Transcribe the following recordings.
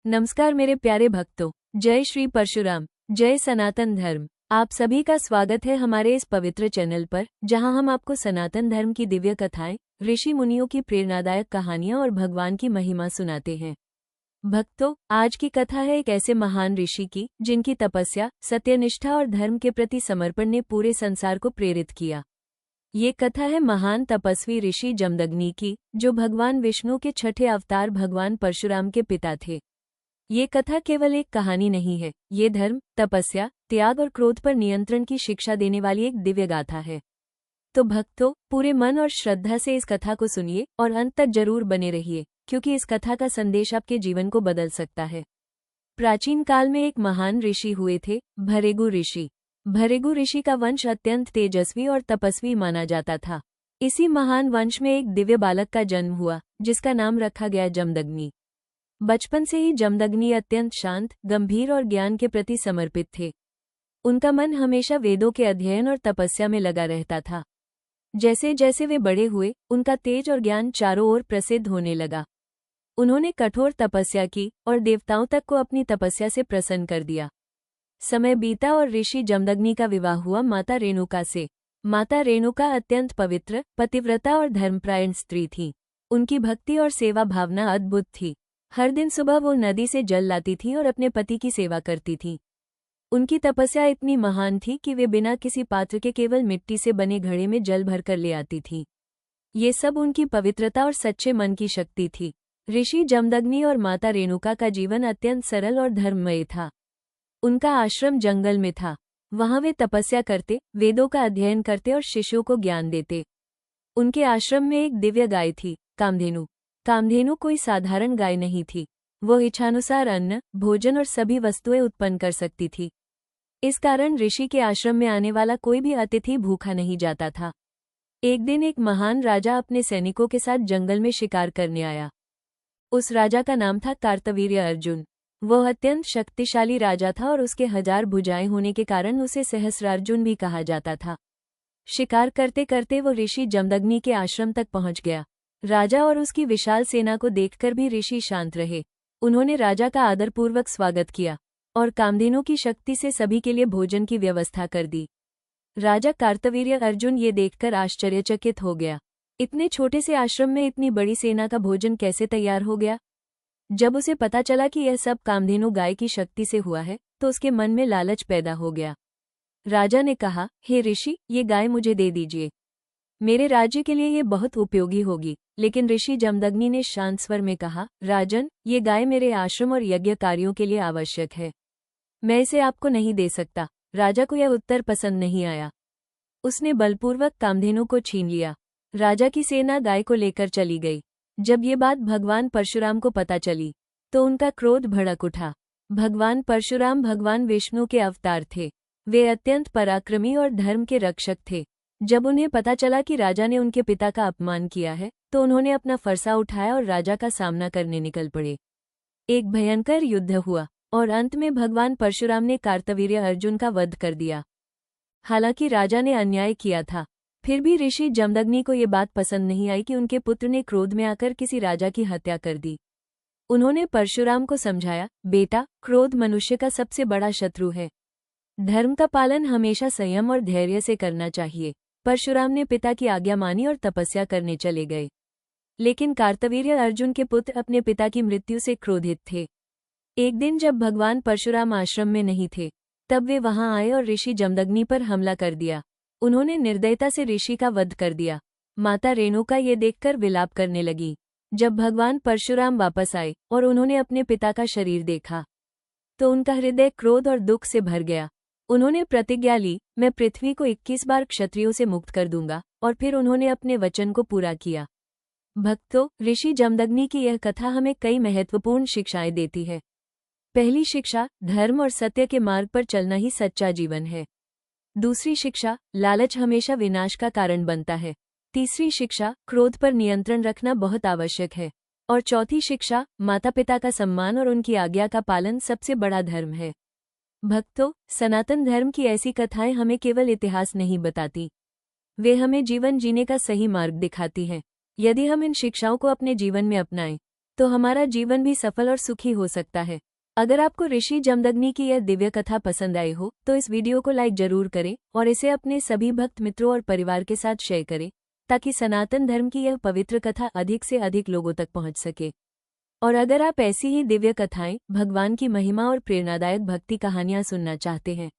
नमस्कार मेरे प्यारे भक्तों, जय श्री परशुराम, जय सनातन धर्म। आप सभी का स्वागत है हमारे इस पवित्र चैनल पर, जहां हम आपको सनातन धर्म की दिव्य कथाएं, ऋषि मुनियों की प्रेरणादायक कहानियां और भगवान की महिमा सुनाते हैं। भक्तों, आज की कथा है एक ऐसे महान ऋषि की जिनकी तपस्या, सत्यनिष्ठा और धर्म के प्रति समर्पण ने पूरे संसार को प्रेरित किया। ये कथा है महान तपस्वी ऋषि जमदग्नि की, जो भगवान विष्णु के छठे अवतार भगवान परशुराम के पिता थे। ये कथा केवल एक कहानी नहीं है, ये धर्म, तपस्या, त्याग और क्रोध पर नियंत्रण की शिक्षा देने वाली एक दिव्य गाथा है। तो भक्तों, पूरे मन और श्रद्धा से इस कथा को सुनिए और अंत तक जरूर बने रहिए, क्योंकि इस कथा का संदेश आपके जीवन को बदल सकता है। प्राचीन काल में एक महान ऋषि हुए थे, भृगु ऋषि। भृगु ऋषि का वंश अत्यंत तेजस्वी और तपस्वी माना जाता था। इसी महान वंश में एक दिव्य बालक का जन्म हुआ, जिसका नाम रखा गया जमदग्नि। बचपन से ही जमदग्नि अत्यंत शांत, गंभीर और ज्ञान के प्रति समर्पित थे। उनका मन हमेशा वेदों के अध्ययन और तपस्या में लगा रहता था। जैसे जैसे वे बड़े हुए, उनका तेज और ज्ञान चारों ओर प्रसिद्ध होने लगा। उन्होंने कठोर तपस्या की और देवताओं तक को अपनी तपस्या से प्रसन्न कर दिया। समय बीता और ऋषि जमदग्नि का विवाह हुआ माता रेणुका से। माता रेणुका अत्यंत पवित्र, पतिव्रता और धर्मपरायण स्त्री थी। उनकी भक्ति और सेवा भावना अद्भुत थी। हर दिन सुबह वो नदी से जल लाती थी और अपने पति की सेवा करती थी। उनकी तपस्या इतनी महान थी कि वे बिना किसी पात्र के केवल मिट्टी से बने घड़े में जल भरकर ले आती थी। ये सब उनकी पवित्रता और सच्चे मन की शक्ति थी। ऋषि जमदग्नि और माता रेणुका का जीवन अत्यंत सरल और धर्ममय था। उनका आश्रम जंगल में था। वहां वे तपस्या करते, वेदों का अध्ययन करते और शिष्यों को ज्ञान देते। उनके आश्रम में एक दिव्य गाय थी, कामधेनु। कामधेनु कोई साधारण गाय नहीं थी। वो इच्छानुसार अन्न, भोजन और सभी वस्तुएं उत्पन्न कर सकती थी। इस कारण ऋषि के आश्रम में आने वाला कोई भी अतिथि भूखा नहीं जाता था। एक दिन एक महान राजा अपने सैनिकों के साथ जंगल में शिकार करने आया। उस राजा का नाम था कार्तवीर्य अर्जुन। वह अत्यंत शक्तिशाली राजा था और उसके 1000 भुजाएं होने के कारण उसे सहस्रार्जुन भी कहा जाता था। शिकार करते करते वो ऋषि जमदग्नि के आश्रम तक पहुंच गया। राजा और उसकी विशाल सेना को देखकर भी ऋषि शांत रहे। उन्होंने राजा का आदरपूर्वक स्वागत किया और कामधेनु की शक्ति से सभी के लिए भोजन की व्यवस्था कर दी। राजा कार्तवीर्य अर्जुन ये देखकर आश्चर्यचकित हो गया। इतने छोटे से आश्रम में इतनी बड़ी सेना का भोजन कैसे तैयार हो गया? जब उसे पता चला कि यह सब कामधेनु गाय की शक्ति से हुआ है, तो उसके मन में लालच पैदा हो गया। राजा ने कहा, हे ऋषि, ये गाय मुझे दे दीजिए। मेरे राज्य के लिए ये बहुत उपयोगी होगी। लेकिन ऋषि जमदग्नि ने शांत स्वर में कहा, राजन, ये गाय मेरे आश्रम और यज्ञ कार्यों के लिए आवश्यक है। मैं इसे आपको नहीं दे सकता। राजा को यह उत्तर पसंद नहीं आया। उसने बलपूर्वक कामधेनु को छीन लिया। राजा की सेना गाय को लेकर चली गई। जब ये बात भगवान परशुराम को पता चली, तो उनका क्रोध भड़क उठा। भगवान परशुराम भगवान विष्णु के अवतार थे। वे अत्यंत पराक्रमी और धर्म के रक्षक थे। जब उन्हें पता चला कि राजा ने उनके पिता का अपमान किया है, तो उन्होंने अपना फरसा उठाया और राजा का सामना करने निकल पड़े। एक भयंकर युद्ध हुआ और अंत में भगवान परशुराम ने कार्तवीर्य अर्जुन का वध कर दिया। हालांकि राजा ने अन्याय किया था, फिर भी ऋषि जमदग्नि को ये बात पसंद नहीं आई कि उनके पुत्र ने क्रोध में आकर किसी राजा की हत्या कर दी। उन्होंने परशुराम को समझाया, बेटा, क्रोध मनुष्य का सबसे बड़ा शत्रु है। धर्म का पालन हमेशा संयम और धैर्य से करना चाहिए। परशुराम ने पिता की आज्ञा मानी और तपस्या करने चले गए। लेकिन कार्तवीर्य अर्जुन के पुत्र अपने पिता की मृत्यु से क्रोधित थे। एक दिन जब भगवान परशुराम आश्रम में नहीं थे, तब वे वहां आए और ऋषि जमदग्नि पर हमला कर दिया। उन्होंने निर्दयता से ऋषि का वध कर दिया। माता रेणुका ये देखकर विलाप करने लगी। जब भगवान परशुराम वापस आए और उन्होंने अपने पिता का शरीर देखा, तो उनका हृदय क्रोध और दुख से भर गया। उन्होंने प्रतिज्ञा ली, मैं पृथ्वी को 21 बार क्षत्रियों से मुक्त कर दूंगा, और फिर उन्होंने अपने वचन को पूरा किया। भक्तों, ऋषि जमदग्नि की यह कथा हमें कई महत्वपूर्ण शिक्षाएं देती है। पहली शिक्षा, धर्म और सत्य के मार्ग पर चलना ही सच्चा जीवन है। दूसरी शिक्षा, लालच हमेशा विनाश का कारण बनता है। तीसरी शिक्षा, क्रोध पर नियंत्रण रखना बहुत आवश्यक है। और चौथी शिक्षा, माता पिता का सम्मान और उनकी आज्ञा का पालन सबसे बड़ा धर्म है। भक्तों, सनातन धर्म की ऐसी कथाएं हमें केवल इतिहास नहीं बताती, वे हमें जीवन जीने का सही मार्ग दिखाती हैं। यदि हम इन शिक्षाओं को अपने जीवन में अपनाएं, तो हमारा जीवन भी सफल और सुखी हो सकता है। अगर आपको ऋषि जमदग्नि की यह दिव्य कथा पसंद आई हो तो इस वीडियो को लाइक जरूर करें और इसे अपने सभी भक्त मित्रों और परिवार के साथ शेयर करें, ताकि सनातन धर्म की यह पवित्र कथा अधिक से अधिक लोगों तक पहुंच सके। और अगर आप ऐसी ही दिव्य कथाएं, भगवान की महिमा और प्रेरणादायक भक्ति कहानियां सुनना चाहते हैं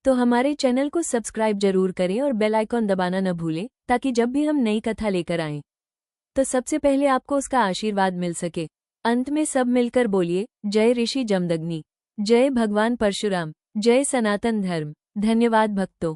तो हमारे चैनल को सब्सक्राइब जरूर करें और बेल आइकॉन दबाना न भूलें, ताकि जब भी हम नई कथा लेकर आएं तो सबसे पहले आपको उसका आशीर्वाद मिल सके। अंत में सब मिलकर बोलिए, जय ऋषि जमदग्नि, जय भगवान परशुराम, जय सनातन धर्म। धन्यवाद भक्तों।